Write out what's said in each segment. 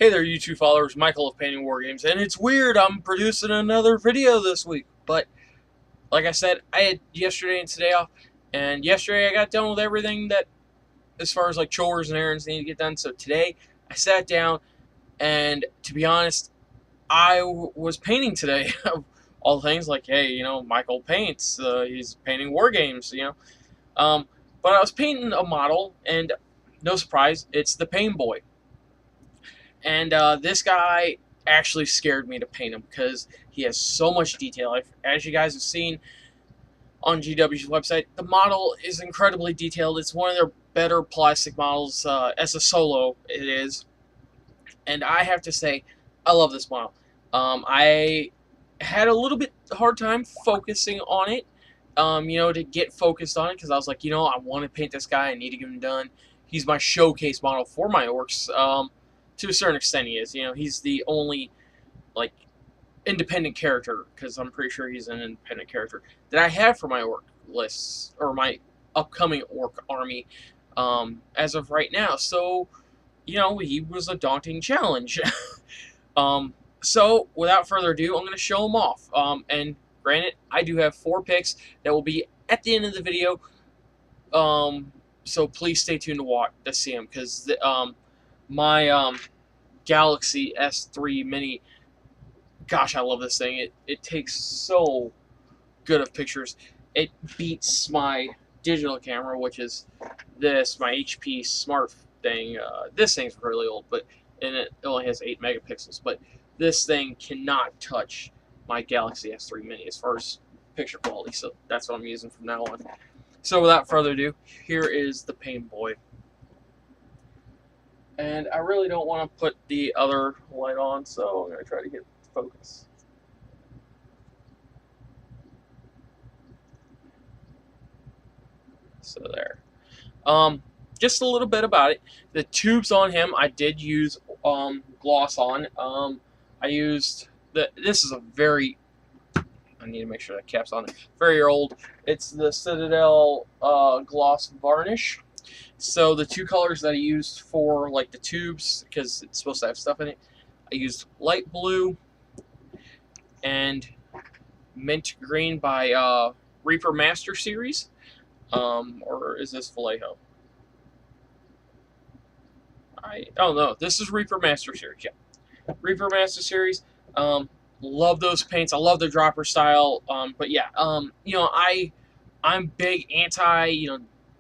Hey there, YouTube followers. Michael of Painting War Games, and it's weird. I'm producing another video this week, but like I said, I had yesterday and today off, and yesterday I got done with everything that, as far as like chores and errands, need to get done. So today I sat down, and to be honest, I was painting today. All things like, hey, Michael paints. He's painting war games, Um, but I was painting a model, and no surprise, it's the Painboy. And this guy actually scared me to paint him because he has so much detail. As you guys have seen on GW's website, the model is incredibly detailed. It's one of their better plastic models. As a solo, it is. And I have to say, I love this model. I had a little bit hard time focusing on it, to get focused on it because I was like, I want to paint this guy. I need to get him done. He's my showcase model for my orcs. To a certain extent, he is. He's the only like independent character, because I'm pretty sure he's an independent character that I have for my orc lists or my upcoming orc army as of right now. So, he was a daunting challenge. So without further ado, I'm going to show him off. And granted, I do have 4 picks that will be at the end of the video. So please stay tuned to see him, because my Galaxy S3 Mini, gosh, I love this thing. It takes so good of pictures. It beats my digital camera, which is my HP Smart thing. This thing's really old, and it only has 8 megapixels. But this thing cannot touch my Galaxy S3 Mini as far as picture quality. So that's what I'm using from now on. So without further ado, here is the Painboy. And I really don't want to put the other light on, so I'm going to try to get focus. So there. Just a little bit about it. The tubes on him, I did use gloss on. I used this is a very, I need to make sure that cap's on it. Very old. It's the Citadel gloss varnish. So the 2 colors that I used for like the tubes, because it's supposed to have stuff in it, I used light blue and mint green by Reaper Master Series. Or is this Vallejo? Oh no, this is Reaper Master Series. Yeah, Reaper Master Series. Love those paints. I love the dropper style. But yeah, I'm big anti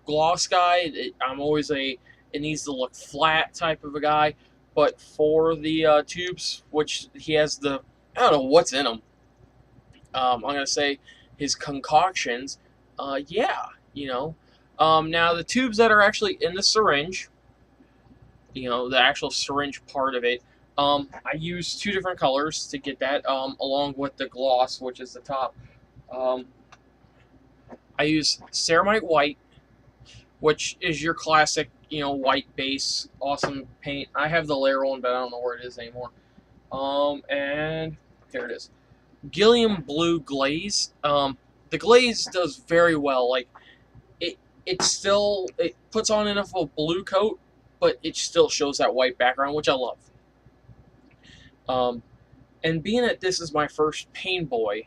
gloss guy. I'm always it needs to look flat type of a guy. But for the tubes, which he has I don't know what's in them. I'm gonna say his concoctions. Yeah, now the tubes that are actually in the syringe, the actual syringe part of it. I use 2 different colors to get that, along with the gloss, which is the top. I use ceramite white, which is your classic, white base, awesome paint. I have the layer one, but I don't know where it is anymore. And there it is. Gilliam blue glaze. The glaze does very well. Like it puts on enough of a blue coat, but it still shows that white background, which I love. And being that this is my first Painboy,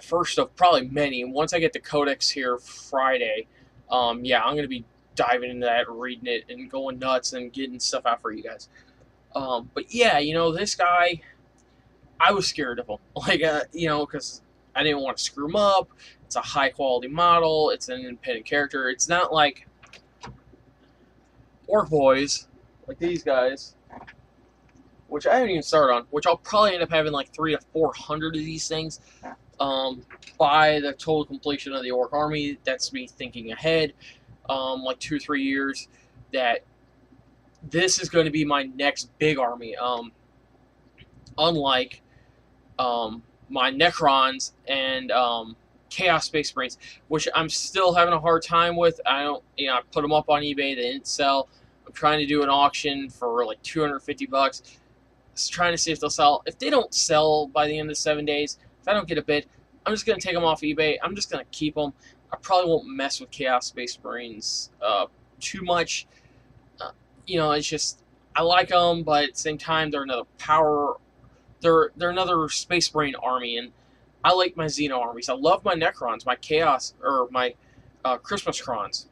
first of probably many. Once I get the codex here Friday, yeah, I'm gonna be diving into that, reading it, and going nuts and getting stuff out for you guys. But yeah, this guy, I was scared of him, like because I didn't want to screw him up. It's a high quality model. It's an independent character. It's not like Ork boys, like these guys, which I haven't even started on, which I'll probably end up having like 300 to 400 of these things by the total completion of the Ork army. That's me thinking ahead, like 2 or 3 years, that this is going to be my next big army. Unlike my Necrons and Chaos Space Marines, which I'm still having a hard time with. I put them up on eBay, they didn't sell. I'm trying to do an auction for like $250. Trying to see if they'll sell. If they don't sell by the end of 7 days, if I don't get a bid, I'm just going to take them off eBay. I'm just going to keep them. I probably won't mess with Chaos Space Marines too much. It's just, I like them, but at the same time, they're another power. They're another Space Marine army, and I like my Xeno armies. I love my Necrons, my Chaos, or my Christmas Crons.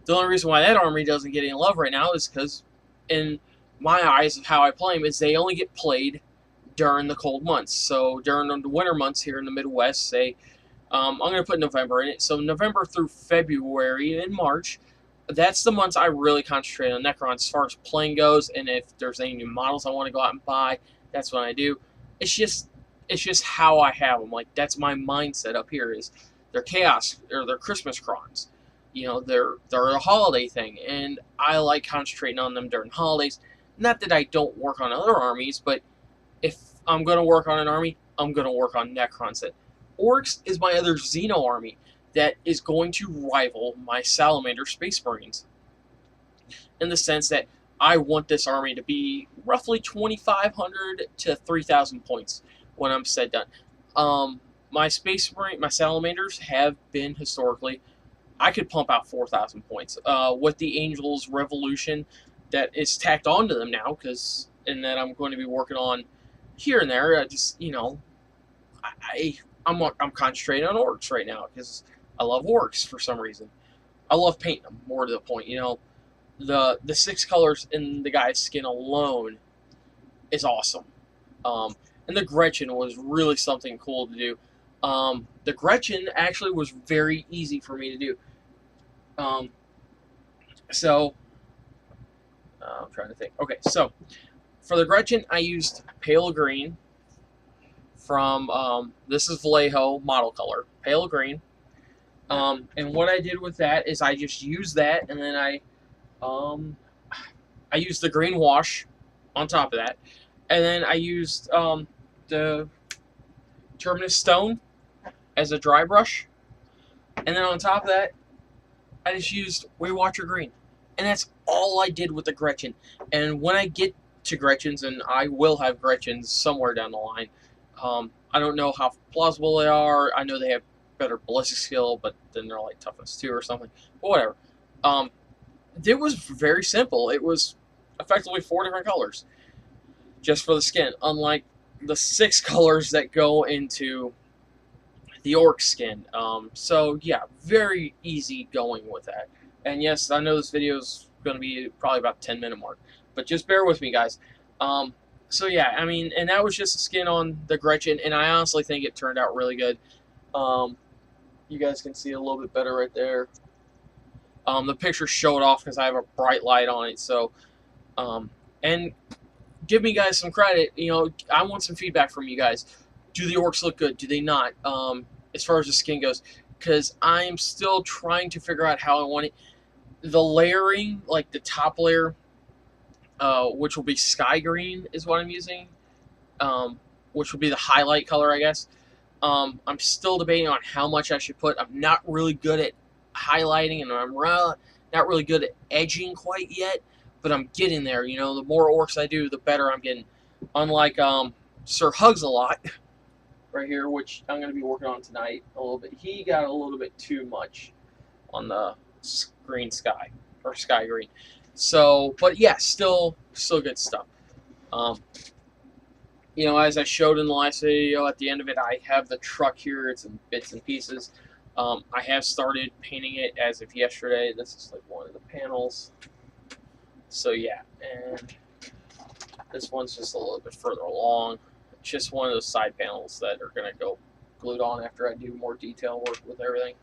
The only reason why that army doesn't get any love right now is because, in my eyes, of how I play them, is they only get played during the cold months. So during the winter months here in the Midwest, say, I'm going to put November in it. So November through February and March, that's the months I really concentrate on Necron as far as playing goes. And if there's any new models I want to go out and buy, that's what I do. It's just how I have them. Like, that's my mindset up here is they're chaos or they're Christmas crons. You know, they're a holiday thing, and I like concentrating on them during holidays. Not that I don't work on other armies, but if I'm going to work on an army, I'm going to work on Necrons. That Orks is my other Xeno army that is going to rival my Salamander Space Marines, in the sense that I want this army to be roughly 2,500 to 3,000 points when I'm said done. My Space Marine, my Salamanders have been historically, I could pump out 4,000 points. With the Angels Revolution that is tacked onto them now, and that I'm going to be working on here and there. I just, I'm concentrating on Orks right now because I love Orks for some reason. I love painting them, more to the point. The 6 colors in the guy's skin alone is awesome. And the Gretchen was really something cool to do. The Gretchen actually was very easy for me to do. I'm trying to think. Okay, so for the Gretchen, I used pale green from, this is Vallejo model color, pale green. And what I did with that is I just used that, and then I used the green wash on top of that, and then I used the Terminus Stone as a dry brush, and then on top of that, I just used Waywatcher Green, and that's all I did with the Gretchen. And when I get to Gretchens, and I will have Gretchens somewhere down the line, I don't know how plausible they are. I know they have better ballistic skill, but then they're like toughness 2 or something. But whatever. It was very simple. It was effectively 4 different colors just for the skin, unlike the 6 colors that go into the Ork skin. So yeah, very easy going with that. And yes, I know this video is going to be probably about 10-minute mark, but just bear with me, guys. So yeah, I mean, and that was just a skin on the Gretchen, and I honestly think it turned out really good. You guys can see a little bit better right there. The picture showed off because I have a bright light on it. So, and give me guys some credit. I want some feedback from you guys. Do the Orks look good? Do they not? As far as the skin goes, because I'm still trying to figure out how I want it. The layering, like the top layer, which will be sky green, is what I'm using, which will be the highlight color, I guess. I'm still debating on how much I should put. I'm not really good at highlighting, and I'm not really good at edging quite yet, but I'm getting there. The more Orks I do, the better I'm getting. Unlike Sir Hugs-a-Lot right here, which I'm going to be working on tonight a little bit. He got a little bit too much on the green sky, or sky green. So, but yeah, still good stuff. As I showed in the last video, at the end of it, I have the truck here. It's in bits and pieces. I have started painting it as of yesterday. This is like one of the panels. So yeah, and this one's just a little bit further along. It's just one of those side panels that are going to go glued on after I do more detail work with everything.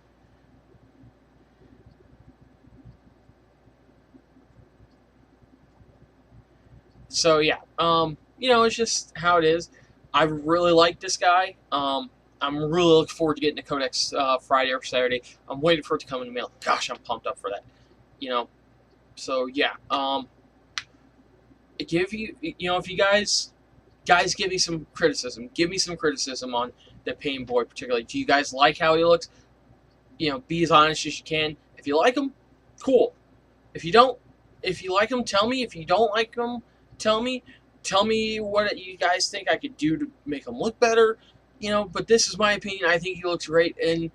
So yeah, it's just how it is. I really like this guy. I'm really looking forward to getting the Codex Friday or Saturday. I'm waiting for it to come in the mail. Gosh, I'm pumped up for that. So yeah. If you guys give me some criticism. Give me some criticism on the Painboy particularly. Do you guys like how he looks? Be as honest as you can. If you like him, cool. If you don't, if you like him, tell me. If you don't like him, tell me. Tell me what you guys think I could do to make him look better. But this is my opinion. I think he looks great. And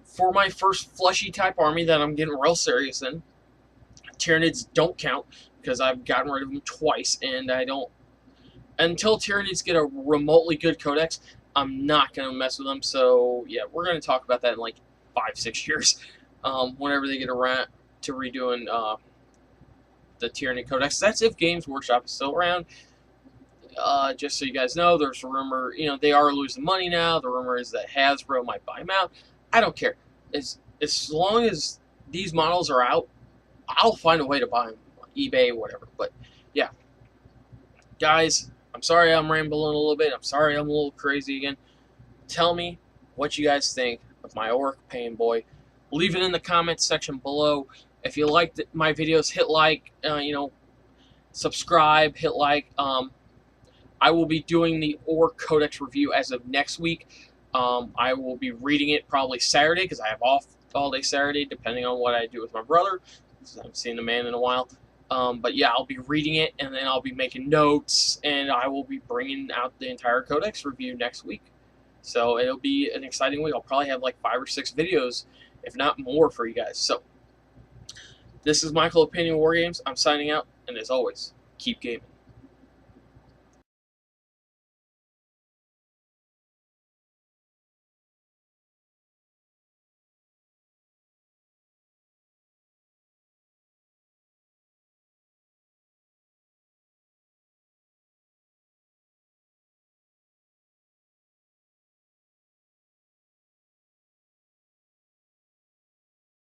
for my first fleshy type army that I'm getting real serious in, Tyranids don't count because I've gotten rid of them twice, and I don't. Until Tyranids get a remotely good codex, I'm not going to mess with them. So, yeah, we're going to talk about that in like 5-6 years, whenever they get around to redoing the Tyranid codex. That's if Games Workshop is still around. Just so you guys know, there's a rumor, they are losing money now. The rumor is that Hasbro might buy them out. I don't care. As long as these models are out, I'll find a way to buy them on eBay, whatever. But, yeah. Guys, I'm sorry I'm rambling a little bit. I'm sorry I'm a little crazy again. Tell me what you guys think of my Ork Painboy. Leave it in the comments section below. If you liked my videos, hit like, subscribe, hit like. I will be doing the Ork Codex review as of next week. I will be reading it probably Saturday because I have off all day Saturday, depending on what I do with my brother. I haven't seen the man in a while. But yeah, I'll be reading it, and then I'll be making notes, and I will be bringing out the entire Codex review next week. So it'll be an exciting week. I'll probably have like 5 or 6 videos, if not more, for you guys. So this is Michael of Painting War Games. I'm signing out, and as always, keep gaming.